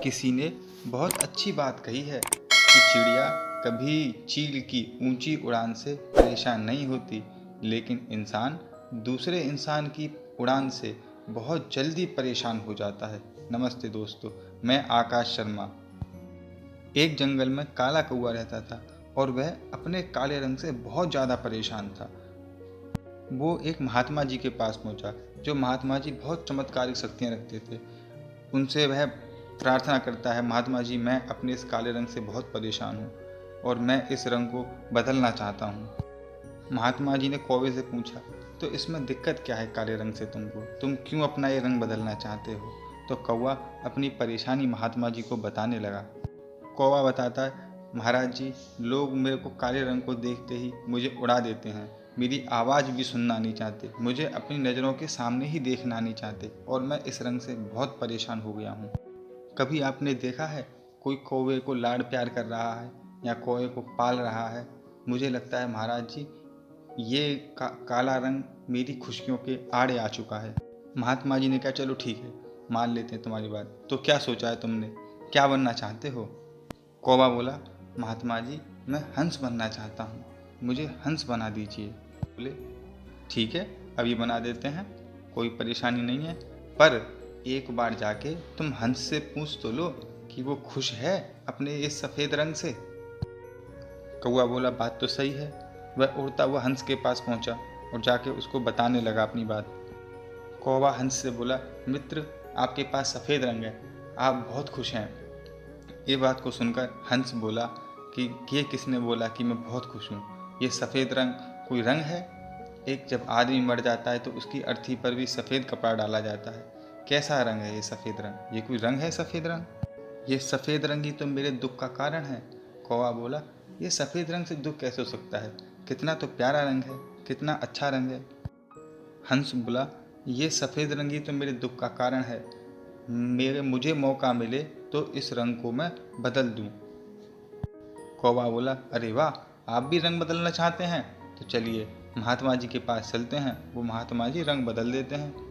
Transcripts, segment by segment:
किसी ने बहुत अच्छी बात कही है कि चिड़िया कभी चील की ऊंची उड़ान से परेशान नहीं होती, लेकिन इंसान दूसरे इंसान की उड़ान से बहुत जल्दी परेशान हो जाता है। नमस्ते दोस्तों, मैं आकाश शर्मा। एक जंगल में काला कौवा रहता था और वह अपने काले रंग से बहुत ज़्यादा परेशान था। वो एक महात्मा जी के पास पहुंचा, जो महात्मा जी बहुत चमत्कारिक शक्तियाँ रखते थे। उनसे वह प्रार्थना करता है, महात्मा जी मैं अपने इस काले रंग से बहुत परेशान हूँ और मैं इस रंग को बदलना चाहता हूँ। महात्मा जी ने कौवे से पूछा, तो इसमें दिक्कत क्या है काले रंग से तुमको? तुम क्यों अपना ये रंग बदलना चाहते हो? तो कौवा अपनी परेशानी महात्मा जी को बताने लगा। कौवा बताता है, महाराज जी, लोग मेरे को काले रंग को देखते ही मुझे उड़ा देते हैं, मेरी आवाज़ भी सुनना नहीं चाहते, मुझे अपनी नज़रों के सामने ही देखना नहीं चाहते और मैं इस रंग से बहुत परेशान हो गया हूँ। कभी आपने देखा है कोई कौवे को लाड प्यार कर रहा है या कौवे को पाल रहा है? मुझे लगता है महाराज जी ये काला रंग मेरी खुशियों के आड़े आ चुका है। महात्मा जी ने कहा, चलो ठीक है, मान लेते हैं तुम्हारी बात। तो क्या सोचा है तुमने, क्या बनना चाहते हो? कौवा बोला, महात्मा जी मैं हंस बनना चाहता हूँ, मुझे हंस बना दीजिए। बोले ठीक है, अभी बना देते हैं, कोई परेशानी नहीं है, पर एक बार जाके तुम हंस से पूछ तो लो कि वो खुश है अपने इस सफ़ेद रंग से। कौवा बोला, बात तो सही है। वह उड़ता हुआ हंस के पास पहुंचा और जाके उसको बताने लगा अपनी बात। कौवा हंस से बोला, मित्र आपके पास सफ़ेद रंग है, आप बहुत खुश हैं। ये बात को सुनकर हंस बोला कि ये किसने बोला कि मैं बहुत खुश हूँ? ये सफ़ेद रंग कोई रंग है? एक जब आदमी मर जाता है तो उसकी अर्थी पर भी सफ़ेद कपड़ा डाला जाता है। कैसा रंग है ये सफ़ेद रंग? ये कोई रंग है सफ़ेद रंग? ये सफ़ेद रंग ही तो मेरे दुख का कारण है। कौवा बोला, ये सफ़ेद रंग से दुख कैसे हो सकता है? कितना तो प्यारा रंग है, कितना अच्छा रंग है। हंस बोला, ये सफ़ेद रंग ही तो मेरे दुख का कारण है। मुझे मौका मिले तो इस रंग को मैं बदल दूं। कौवा बोला, अरे वाह, आप भी रंग बदलना चाहते हैं? तो चलिए महात्मा जी के पास चलते हैं, वो महात्मा जी रंग बदल देते हैं।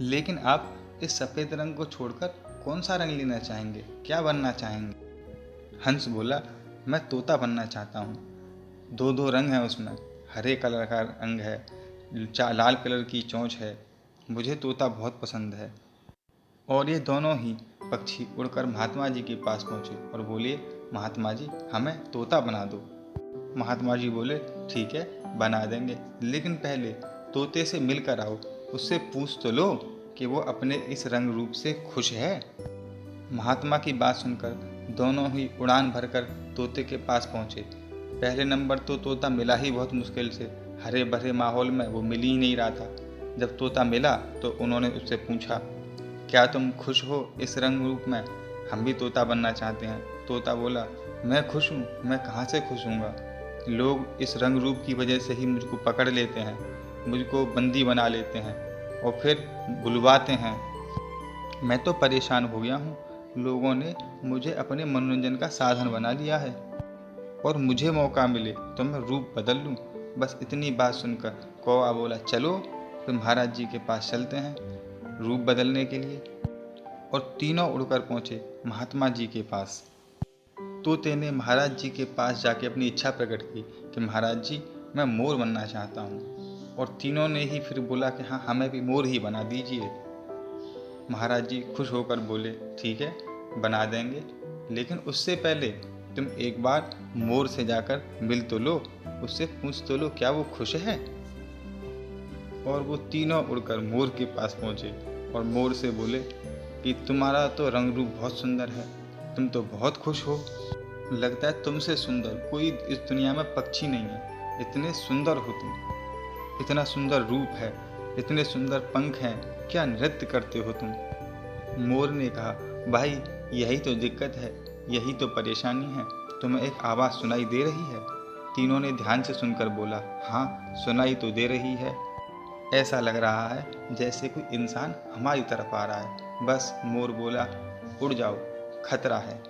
लेकिन आप इस सफ़ेद रंग को छोड़कर कौन सा रंग लेना चाहेंगे, क्या बनना चाहेंगे? हंस बोला, मैं तोता बनना चाहता हूँ। दो दो रंग हैं उसमें, हरे कलर का रंग है, लाल कलर की चोंच है, मुझे तोता बहुत पसंद है। और ये दोनों ही पक्षी उड़कर महात्मा जी के पास पहुँचे और बोले, महात्मा जी हमें तोता बना दो। महात्मा जी बोले, ठीक है बना देंगे, लेकिन पहले तोते से मिलकर आओ, उससे पूछ तो लो कि वो अपने इस रंग रूप से खुश है। महात्मा की बात सुनकर दोनों ही उड़ान भरकर तोते के पास पहुँचे। पहले नंबर तो तोता मिला ही बहुत मुश्किल से, हरे भरे माहौल में वो मिल ही नहीं रहा था। जब तोता मिला तो उन्होंने उससे पूछा, क्या तुम खुश हो इस रंग रूप में? हम भी तोता बनना चाहते हैं। तोता बोला, मैं खुश हूँ, मैं कहाँ से खुश हूँगा? लोग इस रंग रूप की वजह से ही मुझको पकड़ लेते हैं, मुझको बंदी बना लेते हैं और फिर बुलवाते हैं। मैं तो परेशान हो गया हूँ, लोगों ने मुझे अपने मनोरंजन का साधन बना लिया है और मुझे मौका मिले तो मैं रूप बदल लूँ। बस इतनी बात सुनकर कौवा बोला, चलो फिर महाराज जी के पास चलते हैं रूप बदलने के लिए। और तीनों उड़कर पहुँचे महात्मा जी के पास। तोते ने महाराज जी के पास जाके अपनी इच्छा प्रकट की कि महाराज जी मैं मोर बनना चाहता हूँ। और तीनों ने ही फिर बोला कि हाँ हमें भी मोर ही बना दीजिए। महाराज जी खुश होकर बोले, ठीक है बना देंगे, लेकिन उससे पहले तुम एक बार मोर से जाकर मिल तो लो, उससे पूछ तो लो क्या वो खुश है। और वो तीनों उड़कर मोर के पास पहुँचे और मोर से बोले कि तुम्हारा तो रंग रूप बहुत सुंदर है, तुम तो बहुत खुश हो, लगता है तुमसे सुंदर कोई इस दुनिया में पक्षी नहीं है, इतने सुंदर हो तुम, इतना सुंदर रूप है, इतने सुंदर पंख हैं, क्या नृत्य करते हो तुम। मोर ने कहा, भाई यही तो दिक्कत है, यही तो परेशानी है, तुम्हें एक आवाज़ सुनाई दे रही है? तीनों ने ध्यान से सुनकर बोला, हाँ सुनाई तो दे रही है, ऐसा लग रहा है जैसे कोई इंसान हमारी तरफ आ रहा है। बस मोर बोला, उड़ जाओ, खतरा है।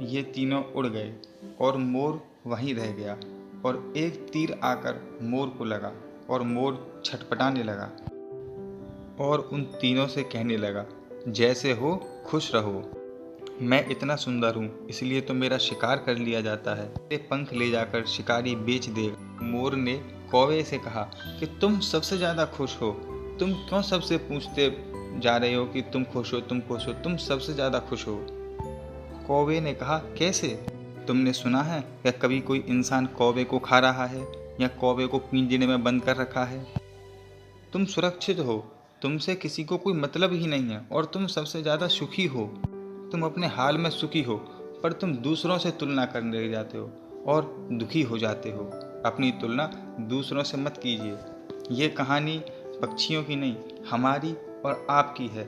ये तीनों उड़ गए और मोर वहीं रह गया और एक तीर आकर मोर को लगा और मोर छटपटाने लगा और उन तीनों से कहने लगा, जैसे हो खुश रहो। मैं इतना सुंदर हूँ इसलिए तो मेरा शिकार कर लिया जाता है। मेरे पंख ले जाकर शिकारी बेच देगा। मोर ने कौवे से कहा कि तुम सबसे ज़्यादा खुश हो, तुम क्यों सबसे पूछते जा रहे हो कि तुम खुश हो, तुम खुश हो, तुम सबसे ज़्यादा खुश हो। कौवे ने कहा, कैसे? तुमने सुना है या कभी कोई इंसान कौवे को खा रहा है या कौवे को पिंजरे में बंद कर रखा है? तुम सुरक्षित हो, तुमसे किसी को कोई मतलब ही नहीं है और तुम सबसे ज़्यादा सुखी हो। तुम अपने हाल में सुखी हो, पर तुम दूसरों से तुलना करने लग जाते हो और दुखी हो जाते हो। अपनी तुलना दूसरों से मत कीजिए। ये कहानी पक्षियों की नहीं, हमारी और आपकी है।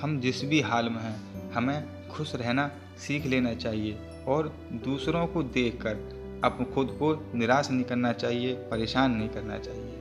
हम जिस भी हाल में हैं, हमें खुश रहना सीख लेना चाहिए और दूसरों को देखकर अब खुद को निराश नहीं करना चाहिए, परेशान नहीं करना चाहिए।